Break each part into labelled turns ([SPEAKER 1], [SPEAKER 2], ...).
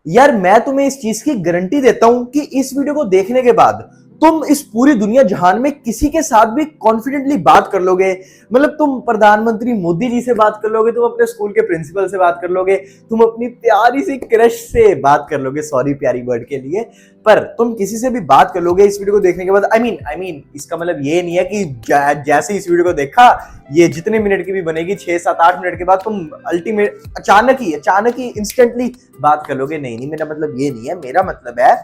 [SPEAKER 1] यार मैं तुम्हें इस चीज की गारंटी देता हूं कि इस वीडियो को देखने के बाद तुम इस पूरी दुनिया जहान में किसी के साथ भी कॉन्फिडेंटली बात कर लोगे। मतलब तुम प्रधानमंत्री मोदी जी से बात कर लोगे, तुम अपने स्कूल के प्रिंसिपल से बात कर लोगे, तुम अपनी प्यारी सी क्रश से बात कर लोगे, सॉरी प्यारी वर्ड के लिए, पर तुम किसी से भी बात कर लोगे इस वीडियो को देखने के बाद। आई मीन इसका मतलब ये नहीं है कि जैसे इस वीडियो को देखा, ये जितने मिनट की भी बनेगी 6 7 8 मिनट के बाद तुम अल्टीमेट अचानक ही इंस्टेंटली बात कर लोगे। नहीं नहीं, मेरा मतलब ये नहीं है। मेरा मतलब है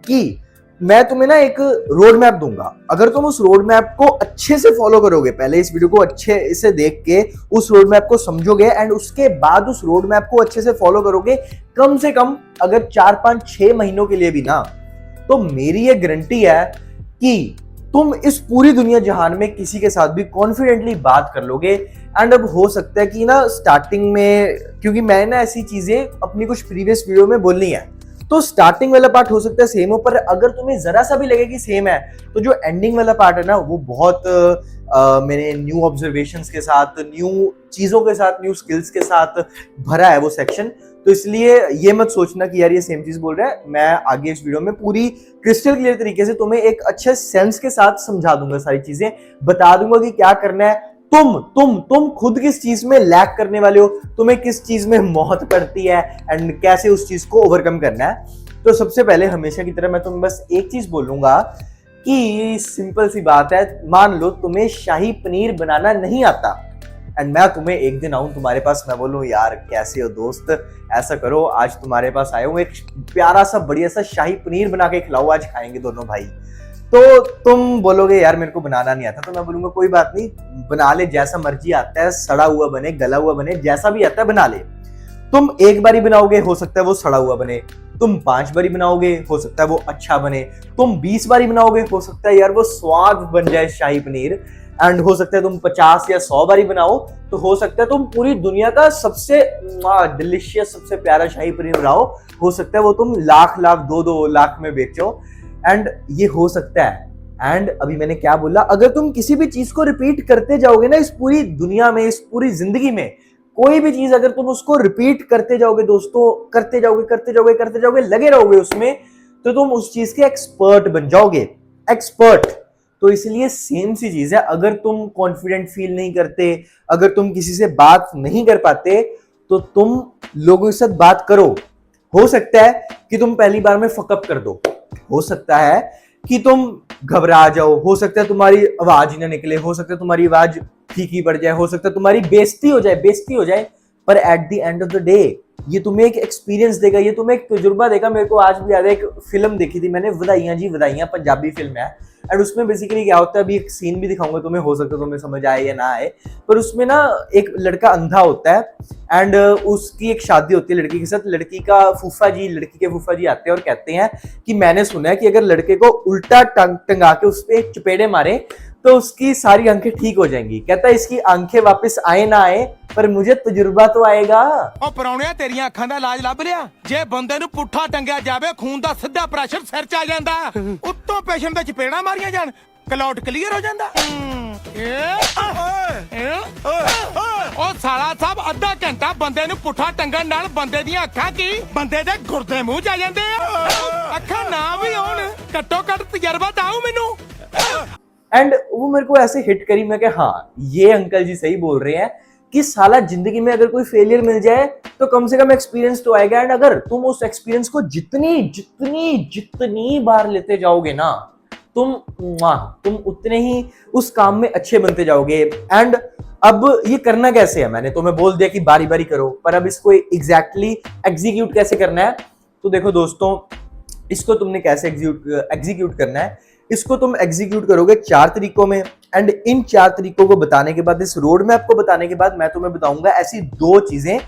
[SPEAKER 1] कि मैं तुम्हें ना एक रोड मैप दूंगा, अगर तुम उस रोड मैप को अच्छे से फॉलो करोगे, पहले इस वीडियो को अच्छे से देख के उस रोड मैप को समझोगे एंड उसके बाद उस रोड मैप को अच्छे से फॉलो करोगे, कम से कम अगर 4 5 6 महीनों के लिए भी ना, तो मेरी ये गारंटी है कि तुम इस पूरी दुनिया जहान में किसी के साथ भी कॉन्फिडेंटली बात कर लोगे। एंड अब हो सकता है कि ना स्टार्टिंग में, क्योंकि मैंने ना ऐसी चीजें अपनी कुछ प्रीवियस वीडियो में बोलनी है, तो स्टार्टिंग वाला पार्ट हो सकता है सेम हो, पर अगर तुम्हें जरा सा भी लगे कि सेम है, तो जो एंडिंग वाला पार्ट है ना, वो बहुत मैंने न्यू ऑब्जर्वेशंस के साथ, न्यू चीजों के साथ, न्यू स्किल्स के साथ भरा है वो सेक्शन। तो इसलिए ये मत सोचना कि यार ये सेम चीज बोल रहा है। मैं आगे इस वीडियो में पूरी क्रिस्टल क्लियर तरीके से तुम्हें एक अच्छे सेंस के साथ समझा दूंगा, सारी चीजें बता दूंगा कि क्या करना है। तुम खुद किस चीज में लैक करने वाले हो, तुम्हें किस चीज में मोहत पड़ती है एंड कैसे उस चीज को ओवरकम करना है। तो सबसे पहले हमेशा की तरह मैं तुम्हें बस एक चीज बोलूंगा कि सिंपल सी बात है, मान लो तुम्हें शाही पनीर बनाना नहीं आता एंड मैं तुम्हें एक दिन आऊं तुम्हारे पास, मैं बोलूं यार कैसे हो दोस्त, ऐसा करो आज तुम्हारे पास आया हूं, एक प्यारा सा बढ़िया सा शाही पनीर बना के खिलाओ, आज खाएंगे दोनों भाई। तो तुम बोलोगे यार मेरे को बनाना नहीं आता, तो मैं बोलूंगा कोई बात नहीं, बना ले, जैसा मर्जी आता है, सड़ा हुआ बने, गला हुआ बने, जैसा भी आता है बना ले। तुम एक बारी बनाओगे, हो सकता है वो सड़ा हुआ बने, तुम 5 बारी बनाओगे, हो सकता है वो अच्छा बने, तुम 20 बारी बनाओगे, हो सकता है यार वो स्वाद बन जाए शाही पनीर, एंड हो सकता है तुम 50 या 100 बारी बनाओ, तो हो सकता है तुम पूरी दुनिया का सबसे डिलीशियस, सबसे प्यारा शाही पनीर बनाओ, हो सकता है वो तुम लाख लाख 2 2 लाख में बेचो, एंड ये हो सकता है। एंड अभी मैंने क्या बोला, अगर तुम किसी भी चीज को रिपीट करते जाओगे ना इस पूरी दुनिया में, इस पूरी जिंदगी में, कोई भी चीज अगर तुम उसको रिपीट करते जाओगे दोस्तों, करते जाओगे, लगे रहोगे उसमें, तो तुम उस चीज के एक्सपर्ट बन जाओगे, एक्सपर्ट। तो इसलिए सेम सी चीज है, अगर तुम कॉन्फिडेंट फील नहीं करते, अगर तुम किसी से बात नहीं कर पाते, तो तुम लोगों के साथ बात करो। हो सकता है कि तुम पहली बार में फकअप कर दो, हो सकता है कि तुम घबरा जाओ, हो सकता है तुम्हारी आवाज ही ना निकले, हो सकता है तुम्हारी आवाज फीकी पड़ जाए, हो सकता है तुम्हारी बेइज्जती हो जाए, पर at the end of the day ये तुम्हें एक एक्सपीरियंस देगा, ये तुम्हें एक तजुर्बा देगा। मेरे को आज भी याद है, एक फिल्म देखी थी मैंने, वधाइयां जी वधाइयां, पंजाबी फिल्म है, एंड उसमें बेसिकली क्या होता है, अभी एक सीन भी दिखाऊंगा तुम्हें, हो सकता है तुम्हें समझ आए या ना आए, पर उसमें ना एक लड़का अंधा होता है एंड उसकी एक शादी होती है लड़की के साथ, लड़की के फूफा जी आते हैं और कहते हैं कि मैंने सुना है कि अगर लड़के को उल्टा टंगा के उस पर चपेड़े मारे तो उसकी सारी आंखें ठीक हो जाएंगी। कहता है इसकी आंखें वापस आए ना आए, पर मुझे तजुर्बा तो आएगा।
[SPEAKER 2] ਉਹ ਪਰੌਣਿਆ ਤੇਰੀਆਂ ਅੱਖਾਂ ਦਾ ਇਲਾਜ ਲੱਭ ਲਿਆ? ਜੇ ਬੰਦੇ ਨੂੰ ਪੁੱਠਾ ਟੰਗਿਆ ਜਾਵੇ, ਖੂਨ ਦਾ ਸਿੱਧਾ ਪ੍ਰੈਸ਼ਰ ਸਿਰ 'ਚ ਆ ਜਾਂਦਾ, ਉੱਤੋਂ ਪੇਸ਼ੈਂਟ ਦੇ ਚਪੇੜਾਂ ਮਾਰੀਆਂ ਜਾਣ, ਕਲੌਟ ਕਲੀਅਰ ਹੋ ਜਾਂਦਾ। ਉਹ ਸਾਲਾ ਸਾਹਿਬ ਅੱਧਾ ਘੰਟਾ ਬੰਦੇ ਨੂੰ ਪੁੱਠਾ ਟੰਗਣ ਨਾਲ ਬੰਦੇ ਦੀਆਂ ਅੱਖਾਂ ਕੀ, ਬੰਦੇ ਦੇ ਗੁਰਦੇ ਮੂੰਹ 'ਚ ਆ ਜਾਂਦੇ ਆ। ਅੱਖਾਂ ਨਾ ਵੀ ਹੋਣ, ਘੱਟੋ ਘੱਟ ਤਜਰਬਾ ਤਾਂ ਆਊ ਮੈਨੂੰ।
[SPEAKER 1] एंड वो मेरे को ऐसे हिट करी, मैं हाँ ये अंकल जी सही बोल रहे हैं कि साला जिंदगी में अगर कोई फेलियर मिल जाए तो कम से कम एक्सपीरियंस तो आएगा, एंड अगर तुम उस एक्सपीरियंस को जितनी बार लेते जाओगे ना, तुम उतने ही उस काम में अच्छे बनते जाओगे। एंड अब ये करना कैसे है, मैंने तुम्हें बोल दिया कि बारी बारी करो, पर अब इसको एग्जैक्टली एग्जीक्यूट कैसे करना है, तो देखो दोस्तों, इसको तुमने कैसे एग्जीक्यूट करना है, इसको तुम एग्जीक्यूट करोगे 4 तरीकों में, एंड इन 4 तरीकों को बताने के बाद, इस रोड मैप को बताने के बाद, मैं तुम्हें बताऊंगा ऐसी 2 चीजें,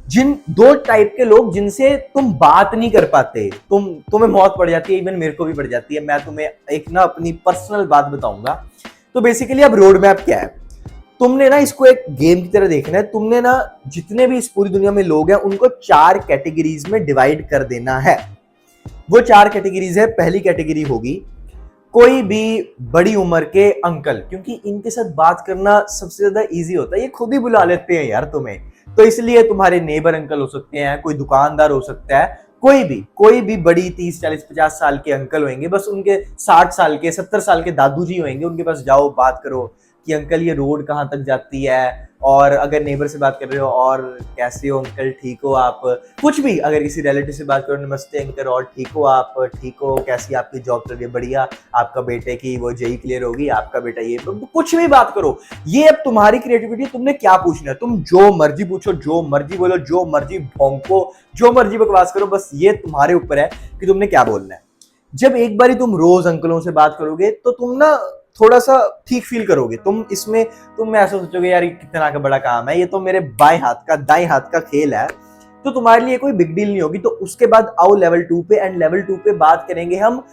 [SPEAKER 1] जिन 2 टाइप के लोग जिनसे तुम बात नहीं कर पाते, तुम्हें मौत पड़ जाती है, इवन मेरे को भी पड़ जाती है। मैं तुम्हें एक ना अपनी पर्सनल बात बताऊंगा। तो बेसिकली अब रोड मैप क्या है, तुमने ना इसको एक गेम की तरह देखना है। तुमने ना जितने भी इस पूरी दुनिया में लोग हैं उनको 4 कैटेगरीज में डिवाइड कर देना है। वो 4 कैटेगरीज है। पहली कैटेगरी होगी कोई भी बड़ी उम्र के अंकल, क्योंकि इनके साथ बात करना सबसे ज्यादा इजी होता है, ये खुद ही बुला लेते हैं यार तुम्हें, तो इसलिए तुम्हारे नेबर अंकल हो सकते हैं, कोई दुकानदार हो सकता है, कोई भी बड़ी 30 40 50 साल के अंकल होंगे, बस उनके 60 साल के 70 साल के दादू जी होंगे, उनके पास जाओ, बात करो कि अंकल ये रोड कहाँ तक जाती है, और अगर नेबर से बात कर रहे हो और कैसे हो अंकल, ठीक हो आप, कुछ भी, अगर किसी रिलेटिव से बात करो, नमस्ते अंकल, और ठीक हो आप, ठीक हो, कैसी आपकी जॉब चल रही है, बढ़िया, आपका बेटे की वो जेई क्लियर होगी, आपका बेटा ये, कुछ भी बात करो। ये अब तुम्हारी क्रिएटिविटी, तुमने क्या पूछना है, तुम जो मर्जी पूछो, जो मर्जी बोलो, जो मर्जी भौंको, जो मर्जी बकवास करो, बस ये तुम्हारे ऊपर है कि तुमने क्या बोलना है। जब एक बारी तुम रोज अंकलों से बात करोगे तो तुम ना थोड़ा सा ठीक फील करोगे, तुम ऐसा सोचोगे यार ये कितना का बड़ा काम है, ये तो मेरे बाएं हाथ का दाएं हाथ का खेल है, तो तुम्हारे लिए कोई बिग डील नहीं होगी। तो उसके बाद आओ लेवल 2 पे, एंड लेवल 2 पे बात करेंगे हम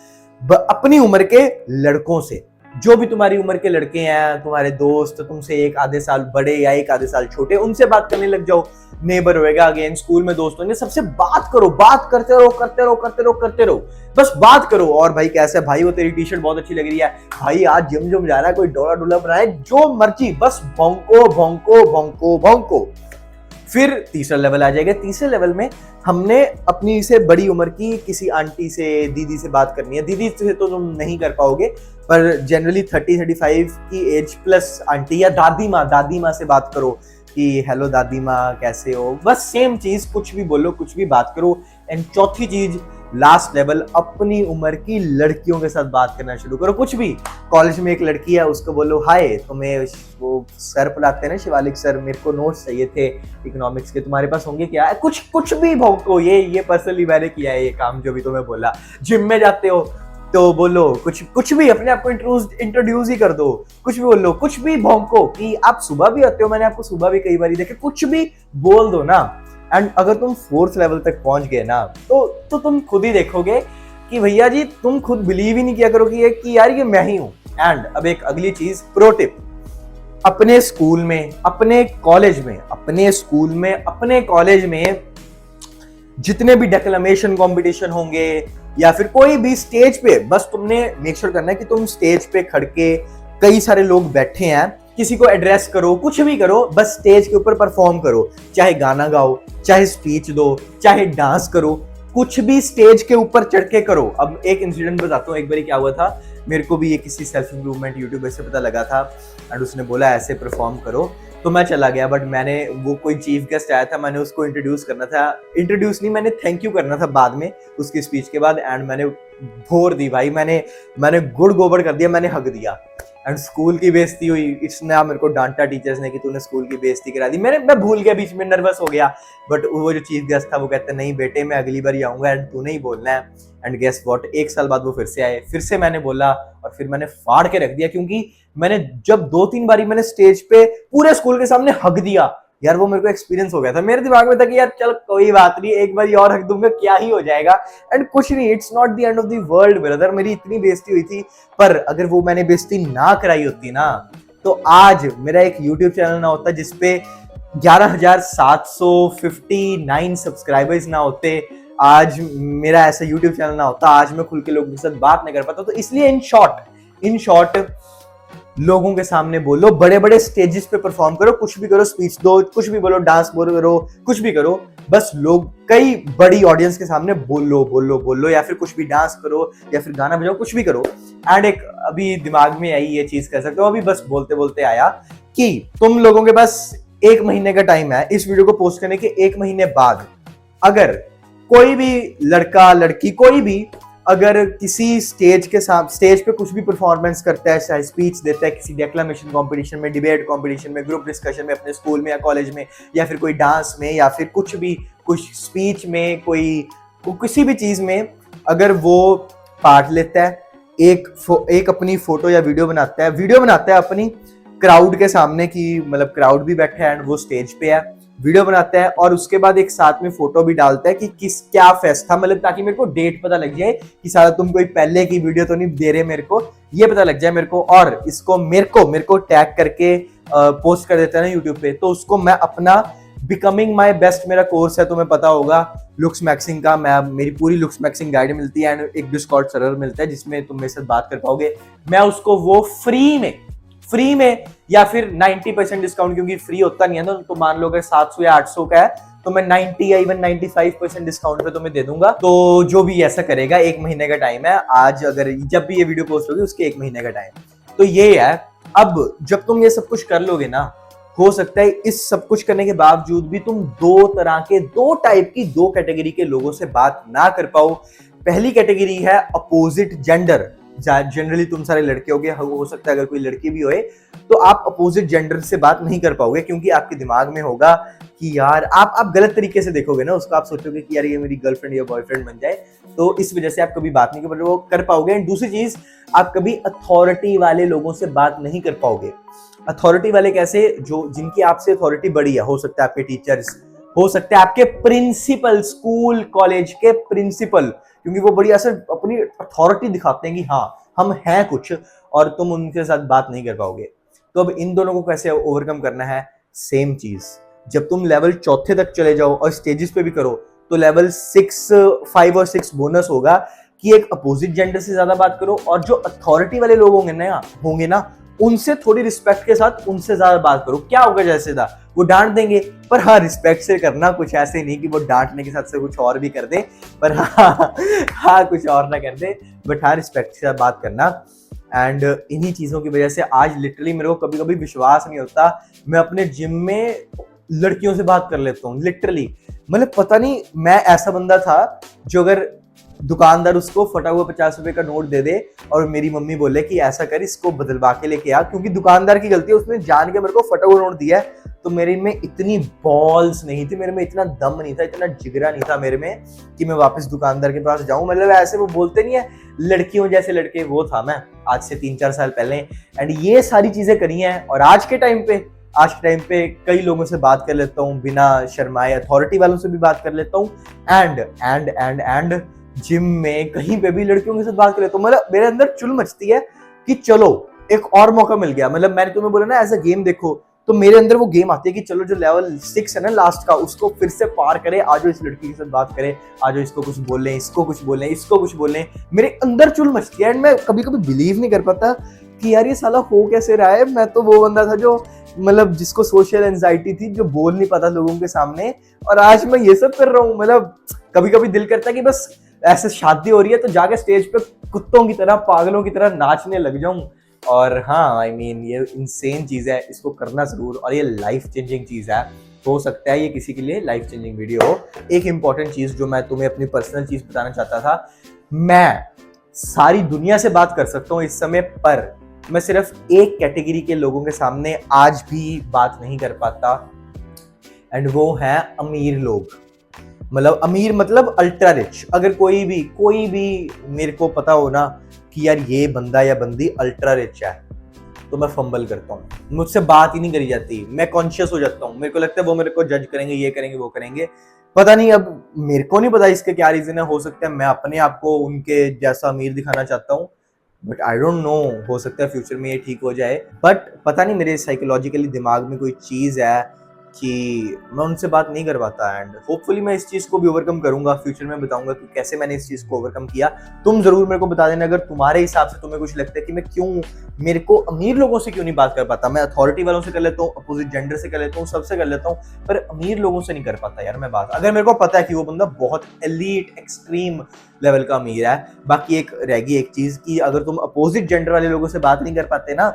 [SPEAKER 1] अपनी उम्र के लड़कों से, जो भी तुम्हारी उम्र के लड़के हैं, तुम्हारे दोस्त, तुमसे एक आधे साल बड़े या एक आधे साल छोटे, उनसे बात करने लग जाओ। नेबर होएगा, अगेन स्कूल में दोस्त होंगे, सबसे बात करो, बात करते रहो, बस बात करो। और भाई कैसा है भाई, वो तेरी टी शर्ट बहुत अच्छी लग रही है भाई, आज जिम जा रहा है, कोई डोला डोला बना है, जो मर्जी, बस भौंको। फिर तीसरा लेवल आ जाएगा। तीसरे लेवल में हमने अपनी से बड़ी उम्र की किसी आंटी से, दीदी से बात करनी है। दीदी से तो तुम नहीं कर पाओगे, पर जनरली 30-35 की एज प्लस आंटी या दादी माँ से बात करो कि हेलो दादी माँ कैसे हो, बस सेम चीज, कुछ भी बोलो, कुछ भी बात करो। एंड चौथी चीज, लास्ट लेवल, अपनी उम्र की लड़कियों के साथ बात करना शुरू करो। कुछ भी, कॉलेज में एक लड़की है, उसको बोलो हाय, तुम्हें वो सर पढ़ाते हैं ना शिवालिक सर, मेरे को नोट्स चाहिए थे इकोनॉमिक्स के, तुम्हारे पास होंगे क्या? कुछ भी भौंको। ये पर्सनली मैंने किया है ये काम, जो भी तुम्हें बोला। जिम में जाते हो तो बोलो कुछ भी, अपने आप को इंट्रोड्यूस ही कर दो, कुछ भी बोलो, कुछ भी भौंको कि आप सुबह भी आते हो, मैंने आपको सुबह भी कई बार देखे, कुछ भी बोल दो ना। एंड अगर तुम 4th लेवल तक पहुंच गए ना, तो तुम खुद ही देखोगे कि भैया जी, तुम खुद बिलीव ही नहीं किया करोगे कि यार ये मैं ही हूं। एंड अब एक अगली चीज, प्रो टिप, अपने स्कूल में, अपने कॉलेज में जितने भी डेक्लेमेशन कंपटीशन होंगे या फिर कोई भी स्टेज पे, बस तुमने मेक श्योर करना है कि तुम स्टेज पे खड़ के, कई सारे लोग बैठे हैं, किसी को एड्रेस करो, कुछ भी करो, बस स्टेज के ऊपर परफॉर्म करो, चाहे गाना गाओ, चाहे स्पीच दो, चाहे डांस करो, कुछ भी स्टेज के ऊपर चढ़ के करो। अब एक इंसिडेंट बताता हूँ, एक बार क्या हुआ था, मेरे को भी ये किसी सेल्फ इंप्रूवमेंट यूट्यूबर से पता लगा था, एंड उसने बोला ऐसे परफॉर्म करो, तो मैं चला गया। बट मैंने, वो कोई चीफ गेस्ट आया था, मैंने उसको इंट्रोड्यूस नहीं, मैंने थैंक यू करना था बाद में उसकी स्पीच के बाद। एंड मैंने भोर दी भाई, मैंने गुड़ गोबर कर दिया, मैंने हक दिया। एंड स्कूल की बेइज्जती हुई, इसने मेरे को डांटा टीचर्स ने कि तूने स्कूल की बेइज्जती करा दी। मैं भूल गया, बीच में नर्वस हो गया। बट वो जो चीफ गेस्ट था वो कहते नहीं बेटे, मैं अगली बार आऊंगा एंड तूने ही बोलना है। एंड गेस व्हाट, 1 साल बाद वो फिर से आए, फिर से मैंने बोला और फिर मैंने फाड़ के रख दिया, क्योंकि मैंने जब 2-3 बारी मैंने स्टेज पे पूरे स्कूल के सामने हक दिया यार, वो मेरे को एक्सपीरियंस हो गया था। मेरे दिमाग में था कि यार चल कोई बात नहीं, एक बार और हक दूंगा, क्या ही हो जाएगा। एंड कुछ नहीं, it's not the end of the world brother. मेरी इतनी बेइज्जती हुई थी, पर अगर वो मैंने बेइज्जती ना कराई होती ना, तो आज मेरा एक यूट्यूब चैनल ना होता जिसपे 11,759 सब्सक्राइबर्स ना होते, आज मेरा ऐसा यूट्यूब चैनल ना होता, आज मैं खुल के लोगों के साथ बात नहीं कर पाता। तो इसलिए इन शॉर्ट लोगों के सामने बोलो, बड़े बड़े स्टेजेस पे परफॉर्म करो, कुछ भी करो, स्पीच दो, कुछ भी बोलो, डांस करो, कुछ भी करो, बस लोग, कई बड़ी ऑडियंस के सामने बोलो, या फिर कुछ भी डांस करो, या फिर गाना बजाओ, कुछ भी करो। एंड एक अभी दिमाग में आई ये चीज कर सकते हो, अभी बस बोलते बोलते आया कि तुम लोगों के पास 1 महीने का टाइम है इस वीडियो को पोस्ट करने के। 1 महीने बाद अगर कोई भी लड़का लड़की, कोई भी अगर किसी स्टेज पे कुछ भी परफॉर्मेंस करता है, चाहे स्पीच देता है किसी डेक्लेमेशन कंपटीशन में, डिबेट कंपटीशन में, ग्रुप डिस्कशन में, अपने स्कूल में या कॉलेज में, या फिर कोई डांस में, या फिर कुछ स्पीच में, किसी भी चीज में अगर वो पार्ट लेता है, एक अपनी फोटो या वीडियो बनाता है अपनी क्राउड के सामने, की मतलब क्राउड भी बैठा है एंड वो स्टेज पे है, वीडियो बनाता है, और उसके बाद एक साथ में फोटो भी डालता है कि क्या फेस्ट था, मतलब ताकि मेरे को डेट पता लग जाए कि साला तुम कोई पहले की वीडियो तो नहीं दे रहे, मेरे को ये पता लग जाए मेरे को, और इसको मेरे को टैग करके पोस्ट कर देता है ना यूट्यूब पे। तो उसको मैं अपना बिकमिंग माई बेस्ट, मेरा कोर्स है, तुम्हें पता होगा, लुक्स मैक्सिंग का, मेरी पूरी लुक्स मैक्सिंग गाइड मिलती है एंड एक डिस्कॉर्ड सर्वर मिलता है जिसमें तुम मेरे साथ बात कर पाओगे। मैं उसको वो फ्री में या फिर 90% डिस्काउंट, क्योंकि फ्री होता नहीं है ना, तो मान लो अगर 700 या 800 का है तो मैं 90 या इवन 95% डिस्काउंट पे तुम्हें दे दूंगा। तो जो भी ऐसा करेगा, 1 महीने का टाइम है, आज अगर जब भी ये वीडियो पोस्ट होगी उसके 1 महीने का टाइम। तो ये है, अब जब तुम ये सब कुछ कर लोगे ना, हो सकता है इस सब कुछ करने के बावजूद भी तुम दो टाइप की, दो कैटेगरी के लोगों से बात ना कर पाओ। पहली कैटेगरी है अपोजिट जेंडर। जनरली तुम सारे लड़के हो सकता है अगर कोई लड़की भी होए तो आप अपोजिट जेंडर से बात नहीं कर पाओगे, क्योंकि आपके दिमाग में होगा कि यार आप गलत तरीके से देखोगे ना उसको, आप सोचोगे कि यार ये मेरी गर्लफ्रेंड या बॉयफ्रेंड बन जाए, तो इस वजह से आप कभी बात नहीं कर पाओगे। एंड दूसरी चीज, आप कभी अथॉरिटी वाले लोगों से बात नहीं कर पाओगे। अथॉरिटी वाले कैसे? जो जिनकी आपसे अथॉरिटी बड़ी है, हो सकता है आपके टीचर्स, हो सकते हैं आपके प्रिंसिपल, स्कूल कॉलेज के प्रिंसिपल, क्योंकि वो बड़ी असर अपनी अथॉरिटी दिखाते हैं कि हाँ हम हैं कुछ, और तुम उनके साथ बात नहीं कर पाओगे। तो अब इन दोनों को कैसे ओवरकम करना है? सेम चीज, जब तुम लेवल 4 तक चले जाओ और स्टेजेस पे भी करो, तो लेवल 6, 5 और 6 बोनस होगा कि एक अपोजिट जेंडर से ज्यादा बात करो, और जो अथॉरिटी वाले लोग होंगे ना उनसे थोड़ी रिस्पेक्ट के साथ उनसे ज्यादा बात करो। क्या होगा? जैसे था वो डांट देंगे, पर हाँ रिस्पेक्ट से करना, कुछ ऐसे नहीं कि वो डांटने के साथ से कुछ और भी कर दे, पर हाँ कुछ और ना कर दे, बट हाँ रिस्पेक्ट से बात करना। एंड इन्हीं चीजों की वजह से आज लिटरली मेरे को कभी कभी विश्वास नहीं होता, मैं अपने जिम में लड़कियों से बात कर लेता हूँ लिटरली। मतलब पता नहीं, मैं ऐसा बंदा था जो अगर दुकानदार उसको फटा हुआ 50 रुपए का नोट दे दे और मेरी मम्मी बोले कि ऐसा कर, इसको बदलवा के लेके आ, क्योंकि दुकानदार की गलती है, उसने जान के मेरे को फटा हुआ नोट दिया है, तो मेरे में इतनी बॉल्स नहीं थी, मेरे में इतना दम नहीं था, इतना जिगरा नहीं था मेरे में कि मैं वापस दुकानदार के पास जाऊं। मतलब ऐसे वो बोलते नहीं है लड़कियों जैसे लड़के, वो था मैं आज से 3-4 साल पहले। एंड ये सारी चीजें करी हैं, और आज के टाइम पे कई लोगों से बात कर लेता हूँ बिना शर्माए, अथॉरिटी वालों से भी बात कर लेता हूँ, एंड जिम में कहीं पे भी लड़कियों के साथ बात कर लेता हूँ। मतलब मेरे अंदर चुल मचती है कि चलो एक और मौका मिल गया। मतलब मैंने तुम्हें बोला ना एज अ गेम देखो, तो मेरे अंदर वो गेम आती है कि चलो जो लेवल 6 है ना लास्ट का, उसको फिर से पार करे, आजो इस लड़की के साथ बात करे, आजो इसको कुछ बोलें, इसको कुछ बोलें, इसको कुछ बोलें। मेरे अंदर चुल मचती है, एंड मैं कभी कभी बिलीव नहीं कर पाता कि यार ये साला हो कैसे रहा है। मैं तो वो बंदा था जो मतलब जिसको सोशल एंजाइटी थी, जो बोल नहीं पाता लोगों के सामने, और आज मैं ये सब कर रहा हूँ। मतलब कभी कभी दिल करता है कि बस ऐसे शादी हो रही है तो जाके स्टेज पे कुत्तों की तरह, पागलों की तरह नाचने लग जाऊं। और हाँ आई मीन ये इनसेन चीज है, इसको करना जरूर, और ये लाइफ चेंजिंग चीज है। हो सकता है ये किसी के लिए लाइफ चेंजिंग वीडियो हो। एक इंपॉर्टेंट चीज जो मैं तुम्हें अपनी पर्सनल चीज बताना चाहता था, मैं सारी दुनिया से बात कर सकता हूँ इस समय, पर मैं सिर्फ एक कैटेगरी के लोगों के सामने आज भी बात नहीं कर पाता, एंड वो है अमीर लोग। मतलब अमीर मतलब अल्ट्रा रिच। अगर कोई भी मेरे को पता हो ना कि यार ये बंदा या बंदी अल्ट्रा रिच है, तो मैं फंबल करता हूँ, मुझसे बात ही नहीं करी जाती, मैं कॉन्शियस हो जाता हूँ। मेरे को लगता है वो मेरे को जज करेंगे, ये करेंगे, वो करेंगे, पता नहीं, अब मेरे को नहीं पता इसके क्या रीजन है। हो सकता है मैं अपने आप को उनके जैसा अमीर दिखाना चाहता हूँ, बट आई डोंट नो, हो सकता है फ्यूचर में ये ठीक हो जाए। बट पता नहीं मेरे साइकोलॉजिकली दिमाग में कोई चीज है कि मैं उनसे बात नहीं कर पाता, एंड होपफुली मैं इस चीज को भी ओवरकम करूंगा। फ्यूचर में बताऊंगा कि कैसे मैंने इस चीज को ओवरकम किया। तुम जरूर मेरे को बता देना अगर तुम्हारे हिसाब से तुम्हें कुछ लगता है कि मैं क्यों, मेरे को अमीर लोगों से क्यों नहीं बात कर पाता। मैं अथॉरिटी वालों से कर लेता हूँ, अपोजिट जेंडर से कर लेता हूँ, सबसे कर लेता हूँ, पर अमीर लोगों से नहीं कर पाता यार मैं बात। अगर मेरे को पता है कि वो बंदा बहुत एलीट एक्सट्रीम लेवल का अमीर है। बाकी एक रहेगी एक चीज कि अगर तुम अपोजिट जेंडर वाले लोगों से बात नहीं कर पाते ना,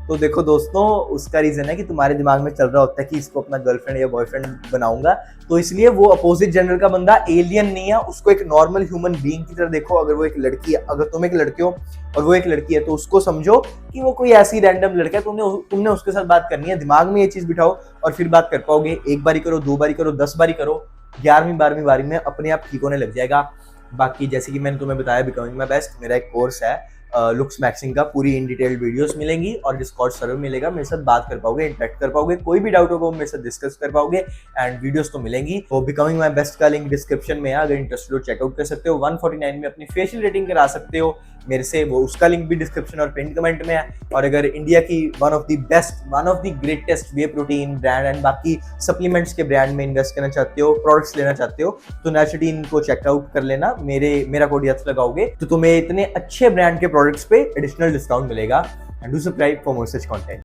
[SPEAKER 1] तो देखो दोस्तों, उसका रीजन है कि तुम्हारे दिमाग में चल रहा होता है कि इसको अपना गर्लफ्रेंड या बॉयफ्रेंड बनाऊंगा, तो इसलिए वो अपोजिट जेंडर का बंदा एलियन नहीं है, उसको एक नॉर्मल ह्यूमन बीइंग की तरह देखो। अगर वो एक लड़की है, अगर तुम एक लड़के हो और वो एक लड़की है, तो उसको समझो कि वो कोई ऐसी रैंडम लड़का है, तुमने उसके साथ बात करनी है। दिमाग में ये चीज बिठाओ और फिर बात कर पाओगे। एक बारी करो, 2 बारी करो, 10 बारी करो, 11वीं 12वीं बारी में अपने आप ठीक होने लग जाएगा। बाकी जैसे कि मैंने तुम्हें बताया, बिकमिंग माय बेस्ट मेरा एक कोर्स है लुक्स मैक्सिंग का, पूरी इन डिटेल्ड वीडियोस मिलेंगी और डिस्कॉर्ड सर्वर मिलेगा, मेरे साथ बात कर पाओगे, इंटरेक्ट कर पाओगे, कोई भी डाउट होगा वो मेरे साथ डिस्कस कर पाओगे, एंड वीडियोस तो मिलेंगी। तो बिकमिंग माय बेस्ट का लिंक डिस्क्रिप्शन में है, अगर इंटरेस्टेड हो चेकआउट कर सकते हो। 149 में अपनी फेशियल रेटिंग करा सकते हो मेरे से, वो उसका लिंक भी डिस्क्रिप्शन और पिन कमेंट में है। और अगर इंडिया की one of the greatest way protein brand and बाकी सप्लीमेंट्स के ब्रांड में इन्वेस्ट करना चाहते हो, प्रोडक्ट्स लेना चाहते हो, तो नैचुरटीन को चेकआउट कर लेना। मेरा कोड यस लगाओगे तो तुम्हें इतने अच्छे ब्रांड के प्रोडक्ट्स पे एडिशनल डिस्काउंट मिलेगा। And do subscribe for more such content.